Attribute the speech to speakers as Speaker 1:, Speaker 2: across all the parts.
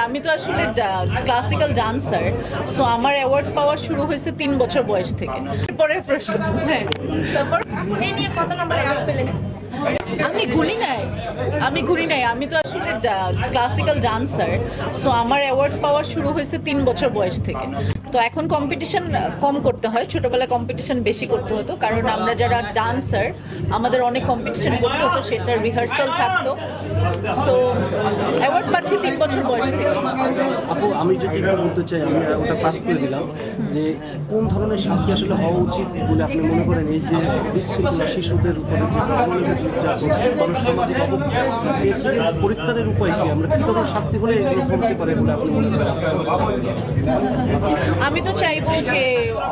Speaker 1: আমি তো আসলে ক্লাসিক্যাল ডান্সার, সো আমার অ্যাওয়ার্ড পাওয়া শুরু হয়েছে 3 বছর বয়স থেকে। পরের প্রশ্ন। হ্যাঁ, তারপর
Speaker 2: এই নিয়ে কত নম্বরে আপ পেলেন?
Speaker 1: আমি ঘুরি নাই আমি তো আসলে ক্লাসিক্যাল ডান্সার, সো আমার অ্যাওয়ার্ড পাওয়া শুরু হয়েছে 3 বছর বয়স থেকে। তো এখন কম্পিটিশন কম করতে হয়, ছোটবেলায় কম্পিটিশন বেশি করতে হতো, কারণ আমরা যারা ডান্সার আমাদের অনেক কম্পিটিশন করতে হতো, সেটার রিহার্সাল থাকতো। সো অ্যাওয়ার্ড পাচ্ছি 3 বছর বয়স থেকে।
Speaker 3: আপু, আমি যদি বলতে চাই, আমি ওটা পাস করে দিলাম যে কোন ধরনের শাস্তি আসলে হওয়া উচিত বলে আপনি মনে করেন এই যে বিশৃঙ্খলা শিশুদের উপরে যে ধরনের নির্যাতন, গণসামাজিক অবক্ষয়, এর পরিত্রাণের উপায় কি? আমরা কি ধরনের শাস্তি হলে এগুলো কমতে পারে বলে আপনি মনে করেন?
Speaker 1: আমি তো চাইবো যে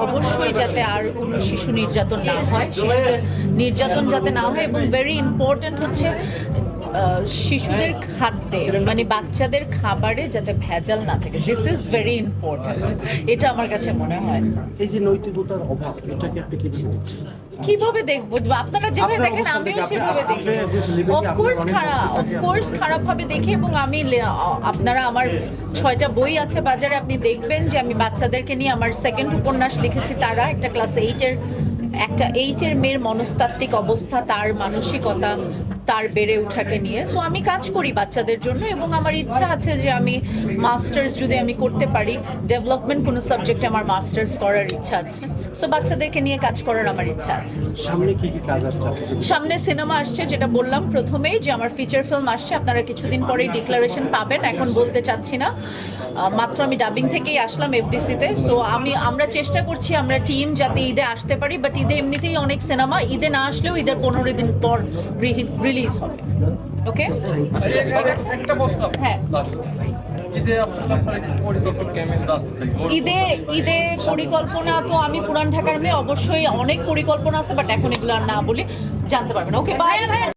Speaker 1: অবশ্যই যাতে আর কোনো শিশু নির্যাতন না হয়, শিশুদের নির্যাতন যাতে না হয়, এবং ভেরি ইম্পর্ট্যান্ট হচ্ছে শিশুদের খাদ্যে, মানে বাচ্চাদের খাবারে যাতে ভেজাল না থাকে। দিস ইজ ভেরি ইম্পর্ট্যান্ট, এটা আমার কাছে মনে হয়।
Speaker 3: এই যে নৈতিকতার অভাব, এটাকে আপনি কিভাবে দেখছেন?
Speaker 1: কিভাবে দেখবো? আপনারা যেভাবে
Speaker 3: আপনার
Speaker 1: দেখেন
Speaker 3: অবস্থান
Speaker 1: আমিও
Speaker 3: থেকে
Speaker 1: সেভাবে
Speaker 3: আপনি
Speaker 1: দেখি।
Speaker 3: living এ
Speaker 1: অফকোর্স
Speaker 3: আপনার
Speaker 1: খারাপ,
Speaker 3: অনেক
Speaker 1: অফকোর্স খারাপভাবে দেখি, এবং আমি আপনারা আমার 6টা বই আছে বাজারে, আপনি দেখবেন যে আমি বাচ্চাদেরকে নিয়ে আমার সেকেন্ড উপন্যাস লিখেছি। তারা একটা ক্লাস 8-এর মেয়ের মনস্তাত্ত্বিক অবস্থা, তার মানসিকতা, তার বেড়ে ওঠাকে নিয়ে। সো আমি কাজ করি বাচ্চাদের জন্য, এবং আমার ইচ্ছা আছে যে আমি মাস্টার্স যদি আমি করতে পারি, ডেভেলপমেন্ট কোনো সাবজেক্টে আমার মাস্টার্স করার ইচ্ছা আছে। সো বাচ্চাদেরকে নিয়ে কাজ করার আমার ইচ্ছা আছে।
Speaker 3: সামনে কি কি কাজ আসছে আপনি যদি-
Speaker 1: সামনে সিনেমা আসছে, যেটা বললাম প্রথমেই যে আমার ফিচার ফিল্ম আসছে, আপনারা কিছুদিন পরেই ডিক্লারেশন পাবেন, এখন বলতে চাচ্ছি না। মাত্র আমি ডাবিং থেকেই আসলাম এফডিসিতে। সো আমরা চেষ্টা করছি, আমরা টিম যাতে ঈদে আসতে পারি, বাট ঈদে এমনিতেই অনেক সিনেমা, ঈদে না আসলেও ঈদের 15 দিন পর রিলিজ হবে। ওকে,
Speaker 4: একটা প্রশ্ন
Speaker 1: হ্যাঁ।
Speaker 4: ঈদে আপনার পরিকল্পনা কেমন জানতে চাই?
Speaker 1: ঈদে পরিকল্পনা তো, আমি পুরান ঢাকার মেয়ে, অবশ্যই অনেক পরিকল্পনা আছে, বাট এখন এগুলো আর না বলি, জানতে পারবেন। ওকে, বাই।